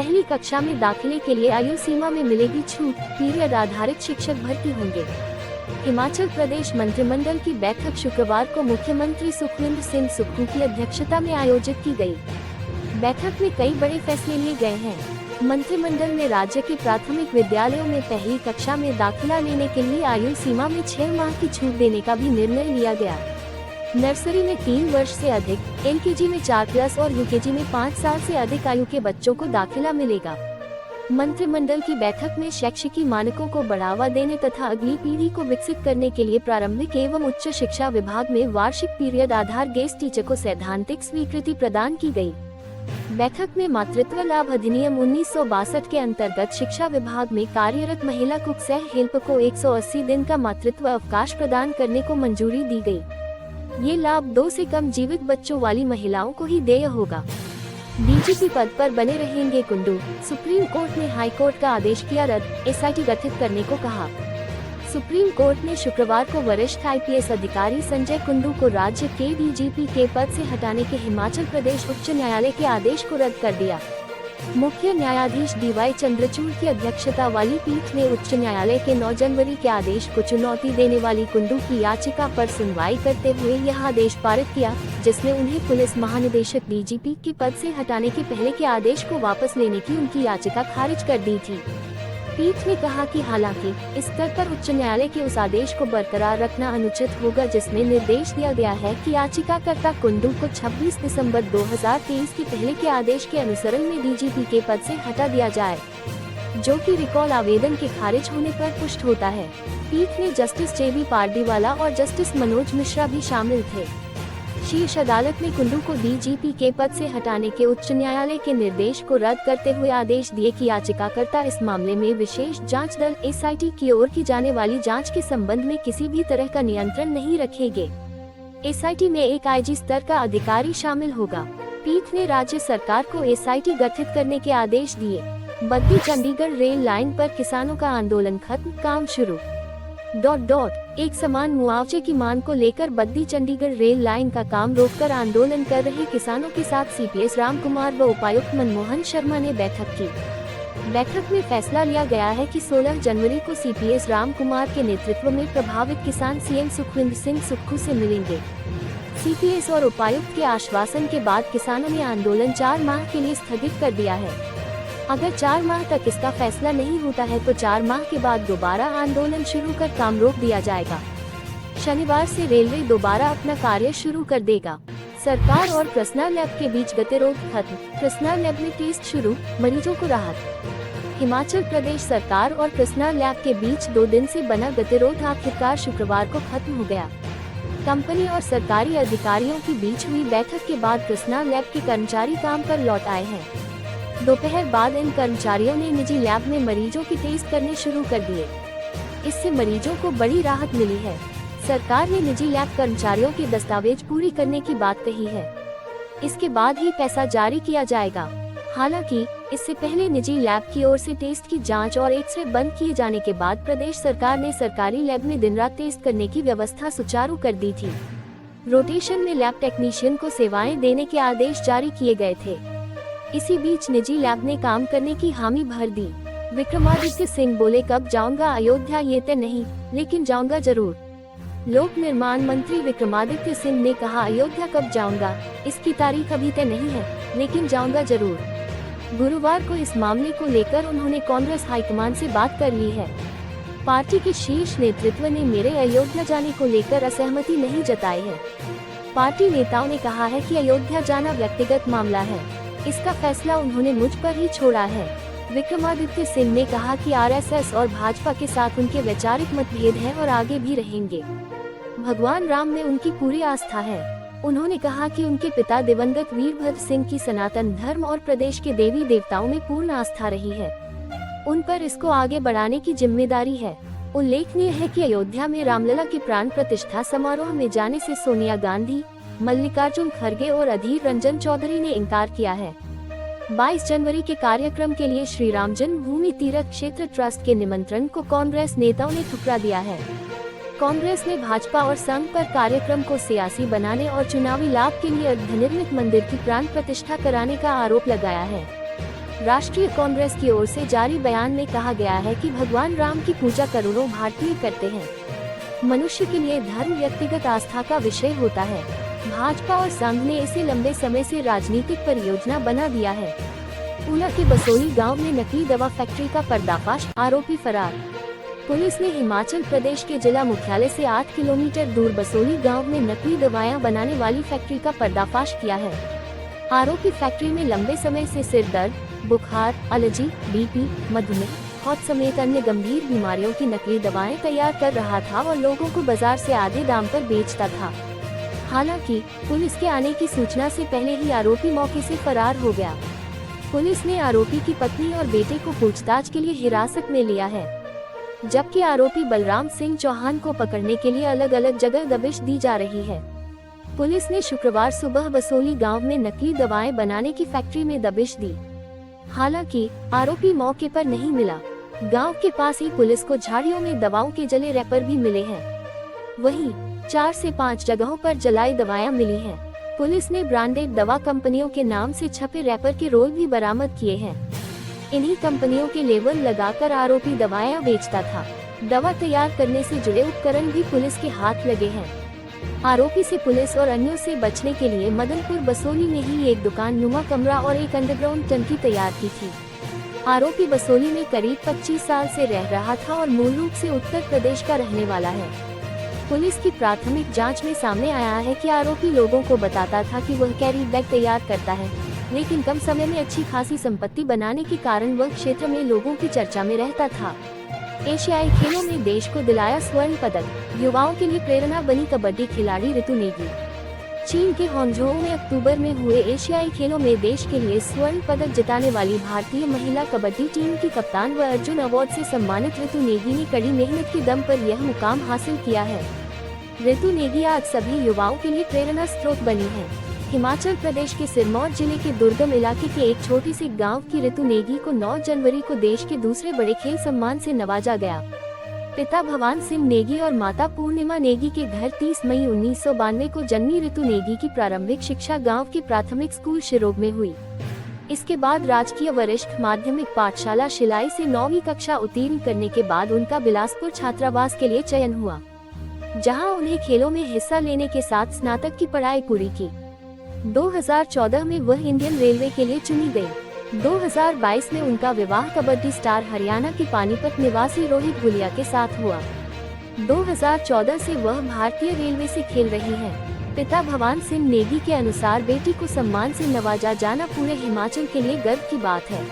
पहली कक्षा में दाखिले के लिए आयु सीमा में मिलेगी छूट, पीरियड आधारित शिक्षक भर्ती होंगे। हिमाचल प्रदेश मंत्रिमंडल की बैठक शुक्रवार को मुख्यमंत्री सुखविंदर सिंह सुक्खू की अध्यक्षता में आयोजित की गई। बैठक में कई बड़े फैसले लिए गए हैं। मंत्रिमंडल ने राज्य के प्राथमिक विद्यालयों में पहली कक्षा में दाखिला लेने के लिए आयु सीमा में 6 माह की छूट देने का भी निर्णय लिया गया। नर्सरी में 3 वर्ष से अधिक, LKG में 4+ और UKG में 5 साल से अधिक आयु के बच्चों को दाखिला मिलेगा। मंत्रिमंडल की बैठक में शैक्षिकी मानकों को बढ़ावा देने तथा अगली पीढ़ी को विकसित करने के लिए प्रारंभिक एवं उच्च शिक्षा विभाग में वार्षिक पीरियड आधार गेस्ट टीचर को सैद्धांतिक स्वीकृति प्रदान की गई। बैठक में मातृत्व लाभ अधिनियम 1962 के अंतर्गत शिक्षा विभाग में कार्यरत महिला कुक सह हेल्प को 180 दिन का मातृत्व अवकाश प्रदान करने को मंजूरी दी गई। ये लाभ 2 से कम जीवित बच्चों वाली महिलाओं को ही देय होगा। DGP पद पर बने रहेंगे कुंडू। सुप्रीम कोर्ट ने हाई कोर्ट का आदेश किया रद्द, SIT गठित करने को कहा। सुप्रीम कोर्ट ने शुक्रवार को वरिष्ठ IPS अधिकारी संजय कुंडू को राज्य के DGP के पद से हटाने के हिमाचल प्रदेश उच्च न्यायालय के आदेश को रद्द कर दिया। मुख्य न्यायाधीश DY चंद्रचूड़ की अध्यक्षता वाली पीठ ने उच्च न्यायालय के 9 जनवरी के आदेश को चुनौती देने वाली कुंडू की याचिका पर सुनवाई करते हुए यह आदेश पारित किया, जिसमें उन्हें पुलिस महानिदेशक DGP के पद से हटाने के पहले के आदेश को वापस लेने की उनकी याचिका खारिज कर दी थी। पीठ ने कहा कि हालांकि इस स्तर पर उच्च न्यायालय के उस आदेश को बरकरार रखना अनुचित होगा जिसमें निर्देश दिया गया है कि याचिकाकर्ता कुंडू को 26 दिसंबर 2023 के पहले के आदेश के अनुसरण में DGP के पद से हटा दिया जाए, जो कि रिकॉल आवेदन के खारिज होने पर पुष्ट होता है। पीठ में जस्टिस JB पारडीवाला और जस्टिस मनोज मिश्रा भी शामिल थे। शीर्ष अदालत ने कुंडू को DGP के पद से हटाने के उच्च न्यायालय के निर्देश को रद्द करते हुए आदेश दिए कि याचिकाकर्ता इस मामले में विशेष जांच दल SIT की ओर की जाने वाली जांच के संबंध में किसी भी तरह का नियंत्रण नहीं रखेंगे। SIT में एक IG स्तर का अधिकारी शामिल होगा। पीठ ने राज्य सरकार को SIT गठित करने के आदेश दिए। बद्दी चंडीगढ़ रेल लाइन पर किसानों का आंदोलन खत्म, काम शुरू। एक समान मुआवजे की मांग को लेकर बद्दी चंडीगढ़ रेल लाइन का काम रोककर आंदोलन कर रहे किसानों के साथ CPS रामकुमार व उपायुक्त मनमोहन शर्मा ने बैठक की। बैठक में फैसला लिया गया है कि 16 जनवरी को CPS रामकुमार के नेतृत्व में प्रभावित किसान CM सुखविंदर सिंह सुक्खू से मिलेंगे। CPS और उपायुक्त के आश्वासन के बाद किसानों ने आंदोलन 4 माह के लिए स्थगित कर दिया है। अगर 4 माह तक इसका फैसला नहीं होता है तो 4 माह के बाद दोबारा आंदोलन शुरू कर काम रोक दिया जाएगा। शनिवार से रेलवे दोबारा अपना कार्य शुरू कर देगा। सरकार और कृष्णा लैब के बीच गतिरोध खत्म, कृष्णा लैब में टेस्ट शुरू, मरीजों को राहत। हिमाचल प्रदेश सरकार और कृष्णा लैब के बीच 2 दिन से बना गतिरोध आखिरकार शुक्रवार को खत्म हो गया। कंपनी और सरकारी अधिकारियों के बीच हुई बैठक के बाद कृष्णा लैब के कर्मचारी काम पर लौट आए हैं। दोपहर बाद इन कर्मचारियों ने निजी लैब में मरीजों की टेस्ट करने शुरू कर दिए। इससे मरीजों को बड़ी राहत मिली है। सरकार ने निजी लैब कर्मचारियों के दस्तावेज पूरी करने की बात कही है। इसके बाद ही पैसा जारी किया जाएगा। हालांकि इससे पहले निजी लैब की ओर से टेस्ट की जांच और एक्सरे बंद किए जाने के बाद प्रदेश सरकार ने सरकारी लैब में दिन रात टेस्ट करने की व्यवस्था सुचारू कर दी थी। रोटेशन में लैब टेक्नीशियन को सेवाएं देने के आदेश जारी किए गए थे। इसी बीच निजी लैब ने काम करने की हामी भर दी। विक्रमादित्य सिंह बोले, कब जाऊंगा अयोध्या ये तय नहीं, लेकिन जाऊंगा जरूर। लोक निर्माण मंत्री विक्रमादित्य सिंह ने कहा, अयोध्या कब जाऊंगा इसकी तारीख अभी तय नहीं है, लेकिन जाऊंगा जरूर। गुरुवार को इस मामले को लेकर उन्होंने कांग्रेस हाईकमान से बात कर ली है। पार्टी के शीर्ष नेतृत्व ने मेरे अयोध्या जाने को लेकर असहमति नहीं जताई है। पार्टी नेताओं ने कहा है कि अयोध्या जाना व्यक्तिगत मामला है, इसका फैसला उन्होंने मुझ पर ही छोड़ा है। विक्रमादित्य सिंह ने कहा कि RSS और भाजपा के साथ उनके वैचारिक मतभेद हैं और आगे भी रहेंगे। भगवान राम में उनकी पूरी आस्था है। उन्होंने कहा कि उनके पिता दिवंगत वीरभद्र सिंह की सनातन धर्म और प्रदेश के देवी देवताओं में पूर्ण आस्था रही है। उन पर इसको आगे बढ़ाने की जिम्मेदारी है। उल्लेखनीय है कि अयोध्या में रामलला के प्राण प्रतिष्ठा समारोह में जाने से सोनिया गांधी, मल्लिकार्जुन खड़गे और अधीर रंजन चौधरी ने इनकार किया है। 22 जनवरी के कार्यक्रम के लिए श्री राम जन्मभूमि तीर्थ क्षेत्र ट्रस्ट के निमंत्रण को कांग्रेस नेताओं ने ठुकरा दिया है। कांग्रेस ने भाजपा और संघ पर कार्यक्रम को सियासी बनाने और चुनावी लाभ के लिए अर्धनिर्मित मंदिर की प्राण प्रतिष्ठा कराने का आरोप लगाया है। राष्ट्रीय कांग्रेस की ओर से जारी बयान में कहा गया है कि भगवान राम की पूजा करोड़ों भारतीय करते हैं। मनुष्य के लिए धर्म व्यक्तिगत आस्था का विषय होता है। भाजपा और संघ ने इसे लंबे समय से राजनीतिक परियोजना बना दिया है। ऊना के बसोली गांव में नकली दवा फैक्ट्री का पर्दाफाश, आरोपी फरार। पुलिस ने हिमाचल प्रदेश के जिला मुख्यालय से 8 किलोमीटर दूर बसोली गांव में नकली दवाएं बनाने वाली फैक्ट्री का पर्दाफाश किया है। आरोपी फैक्ट्री में लंबे समय से सिर दर्द, बुखार, एलर्जी, बीपी, मधुमेह, हौट समेत अन्य गंभीर बीमारियों की नकली दवाएं तैयार कर रहा था और लोगों को बाजार से आधे दाम पर बेचता था। हालांकि पुलिस के आने की सूचना से पहले ही आरोपी मौके से फरार हो गया। पुलिस ने आरोपी की पत्नी और बेटे को पूछताछ के लिए हिरासत में लिया है, जबकि आरोपी बलराम सिंह चौहान को पकड़ने के लिए अलग अलग जगह दबिश दी जा रही है। पुलिस ने शुक्रवार सुबह बसोली गांव में नकली दवाएं बनाने की फैक्ट्री में दबिश दी। हालांकि आरोपी मौके पर नहीं मिला। गांव के पास ही पुलिस को झाड़ियों में दवाओं के जले रैपर भी मिले हैं। वहीं 4 से 5 जगहों पर जलाई दवाएं मिली हैं। पुलिस ने ब्रांडेड दवा कंपनियों के नाम से छपे रैपर के रोल भी बरामद किए हैं। इन्हीं कंपनियों के लेबल लगाकर आरोपी दवाएं बेचता था। दवा तैयार करने से जुड़े उपकरण भी पुलिस के हाथ लगे हैं। आरोपी से पुलिस और अन्यों से बचने के लिए मदनपुर बसोली में ही एक दुकान नुमा कमरा और एक अंडरग्राउंड टंकी तैयार की थी। आरोपी बसोली में करीब 25 साल से रह रहा था और मूल रूप से उत्तर प्रदेश का रहने वाला है। पुलिस की प्राथमिक जांच में सामने आया है कि आरोपी लोगों को बताता था कि वह कैरी बैग तैयार करता है, लेकिन कम समय में अच्छी खासी संपत्ति बनाने के कारण वह क्षेत्र में लोगों की चर्चा में रहता था। एशियाई खेलों में देश को दिलाया स्वर्ण पदक, युवाओं के लिए प्रेरणा बनी कबड्डी खिलाड़ी ऋतु नेगी। चीन के हांगझोउ में अक्टूबर में हुए एशियाई खेलों में देश के लिए स्वर्ण पदक जिताने वाली भारतीय महिला कबड्डी टीम की कप्तान व अर्जुन अवार्ड से सम्मानित ऋतु नेगी ने कड़ी मेहनत के दम पर यह मुकाम हासिल किया है। ऋतु नेगी आज सभी युवाओं के लिए प्रेरणा स्रोत बनी है। हिमाचल प्रदेश के सिरमौर जिले के दुर्गम इलाके के एक छोटे से गांव की ऋतु नेगी को 9 जनवरी को देश के दूसरे बड़े खेल सम्मान से नवाजा गया। पिता भवान सिंह नेगी और माता पूर्णिमा नेगी के घर 30 मई 1992 को जन्मी ऋतु नेगी की प्रारंभिक शिक्षा गांव के प्राथमिक स्कूल शिरोग में हुई। इसके बाद राजकीय वरिष्ठ माध्यमिक पाठशाला शिलाई से 9वीं कक्षा उत्तीर्ण करने के बाद उनका बिलासपुर छात्रावास के लिए चयन हुआ, जहां उन्हें खेलों में हिस्सा लेने के साथ स्नातक की पढ़ाई पूरी की। 2014 में वह इंडियन रेलवे के लिए चुनी गई। 2022 में उनका विवाह कबड्डी स्टार हरियाणा की पानीपत निवासी रोहित गुलिया के साथ हुआ। 2014 से वह भारतीय रेलवे से खेल रही हैं। पिता भवान सिंह नेगी के अनुसार बेटी को सम्मान से नवाजा जाना पूरे हिमाचल के लिए गर्व की बात है।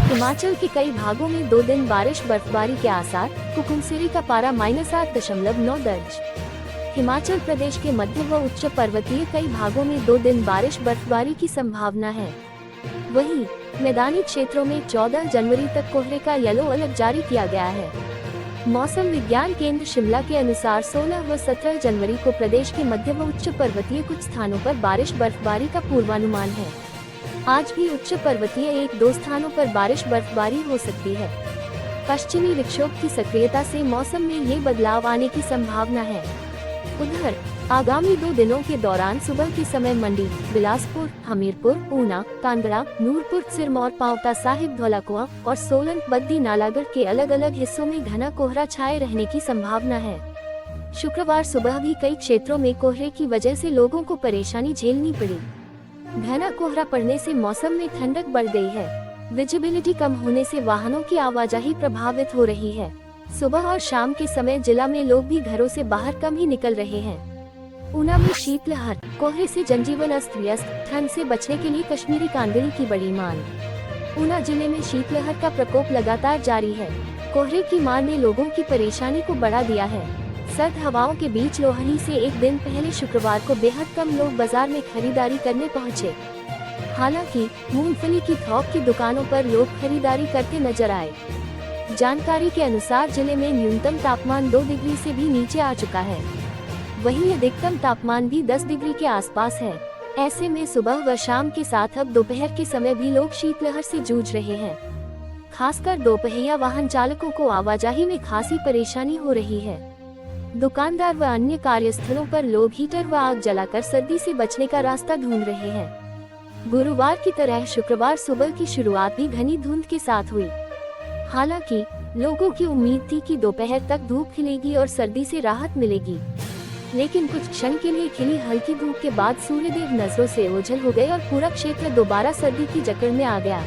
हिमाचल के कई भागों में 2 दिन बारिश बर्फबारी के आसार, कुकुमसिरी का पारा -8.9 दर्ज। हिमाचल प्रदेश के मध्य व उच्च पर्वतीय कई भागों में 2 दिन बारिश बर्फबारी की संभावना है। वहीं मैदानी क्षेत्रों में 14 जनवरी तक कोहरे का येलो अलर्ट जारी किया गया है। मौसम विज्ञान केंद्र शिमला के अनुसार 16 व 17 जनवरी को प्रदेश के मध्य व उच्च पर्वतीय कुछ स्थानों पर बारिश बर्फबारी का पूर्वानुमान है। आज भी उच्च पर्वतीय 1-2 स्थानों पर बारिश बर्फबारी हो सकती है। पश्चिमी विक्षोभ की सक्रियता से मौसम में ये बदलाव आने की संभावना है। उधर आगामी 2 दिनों के दौरान सुबह के समय मंडी, बिलासपुर, हमीरपुर, ऊना, कांगड़ा, नूरपुर, सिरमौर, पांवटा साहिब, धौलाकुआं और सोलन, बद्दी, नालागढ़ के अलग अलग हिस्सों में घना कोहरा छाए रहने की संभावना है। शुक्रवार सुबह भी कई क्षेत्रों में कोहरे की वजह से लोगों को परेशानी झेलनी पड़ी। घना कोहरा पड़ने से मौसम में ठंडक बढ़ गई है। विजिबिलिटी कम होने से वाहनों की आवाजाही प्रभावित हो रही है। सुबह और शाम के समय जिला में लोग भी घरों से बाहर कम ही निकल रहे हैं। ऊना में शीतलहर, कोहरे से जनजीवन अस्त व्यस्त, ठंड से बचने के लिए कश्मीरी कांगड़ी की बड़ी मांग। ऊना जिले में शीतलहर का प्रकोप लगातार जारी है। कोहरे की मार ने लोगों की परेशानी को बढ़ा दिया है। सर्द हवाओं के बीच लोहड़ी से एक दिन पहले शुक्रवार को बेहद कम लोग बाजार में खरीदारी करने पहुंचे। हालांकि मूंगफली की थोक की दुकानों पर लोग खरीदारी करते नजर आए। जानकारी के अनुसार जिले में न्यूनतम तापमान 2 डिग्री से भी नीचे आ चुका है। वहीं अधिकतम तापमान भी 10 डिग्री के आसपास है। ऐसे में सुबह व शाम के साथ अब दोपहर के समय भी लोग शीतलहर से जूझ रहे हैं। खासकर दोपहिया वाहन चालकों को आवाजाही में खासी परेशानी हो रही है। दुकानदार व अन्य कार्यस्थलों पर लोग हीटर व आग जलाकर सर्दी से बचने का रास्ता ढूंढ रहे हैं। गुरुवार की तरह शुक्रवार सुबह की शुरुआत भी घनी धुंध के साथ हुई। हालांकि लोगों की उम्मीद थी कि दोपहर तक धूप खिलेगी और सर्दी से राहत मिलेगी, लेकिन कुछ क्षण के लिए खिली हल्की धूप के बाद सूर्यदेव नजरों से ओझल हो गए और पूरा क्षेत्र दोबारा सर्दी की जकड़ में आ गया।